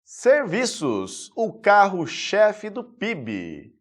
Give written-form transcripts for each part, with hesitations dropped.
Serviços, o carro-chefe do PIB.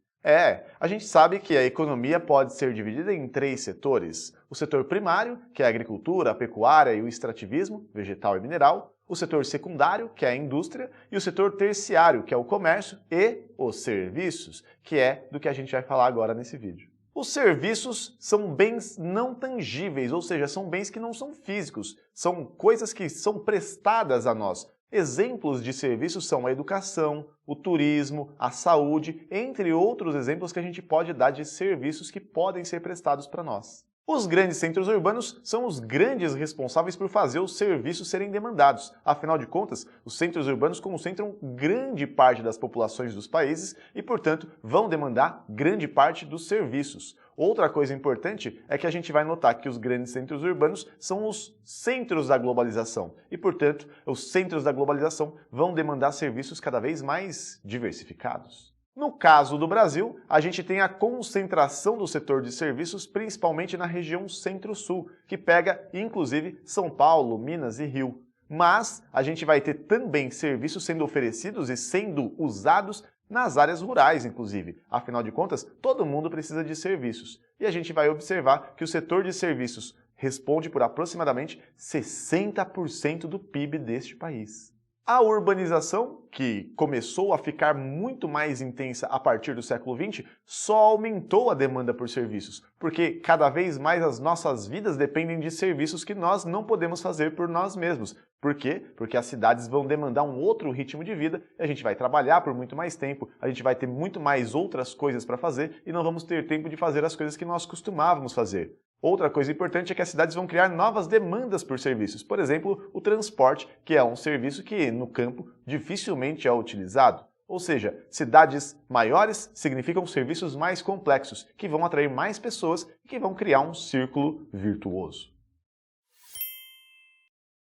A gente sabe que a economia pode ser dividida em três setores. O setor primário, que é a agricultura, a pecuária e o extrativismo, vegetal e mineral. O setor secundário, que é a indústria. E o setor terciário, que é o comércio e os serviços, que é do que a gente vai falar agora nesse vídeo. Os serviços são bens não tangíveis, ou seja, são bens que não são físicos, são coisas que são prestadas a nós. Exemplos de serviços são a educação, o turismo, a saúde, entre outros exemplos que a gente pode dar de serviços que podem ser prestados para nós. Os grandes centros urbanos são os grandes responsáveis por fazer os serviços serem demandados. Afinal de contas, os centros urbanos concentram grande parte das populações dos países e, portanto, vão demandar grande parte dos serviços. Outra coisa importante é que a gente vai notar que os grandes centros urbanos são os centros da globalização e, portanto, os centros da globalização vão demandar serviços cada vez mais diversificados. No caso do Brasil, a gente tem a concentração do setor de serviços principalmente na região Centro-Sul, que pega inclusive São Paulo, Minas e Rio. Mas a gente vai ter também serviços sendo oferecidos e sendo usados nas áreas rurais, inclusive. Afinal de contas, todo mundo precisa de serviços. E a gente vai observar que o setor de serviços responde por aproximadamente 60% do PIB deste país. A urbanização, que começou a ficar muito mais intensa a partir do século XX, só aumentou a demanda por serviços, porque cada vez mais as nossas vidas dependem de serviços que nós não podemos fazer por nós mesmos. Por quê? Porque as cidades vão demandar um outro ritmo de vida, e a gente vai trabalhar por muito mais tempo, a gente vai ter muito mais outras coisas para fazer e não vamos ter tempo de fazer as coisas que nós costumávamos fazer. Outra coisa importante é que as cidades vão criar novas demandas por serviços. Por exemplo, o transporte, que é um serviço que, no campo, dificilmente é utilizado. Ou seja, cidades maiores significam serviços mais complexos, que vão atrair mais pessoas e que vão criar um círculo virtuoso.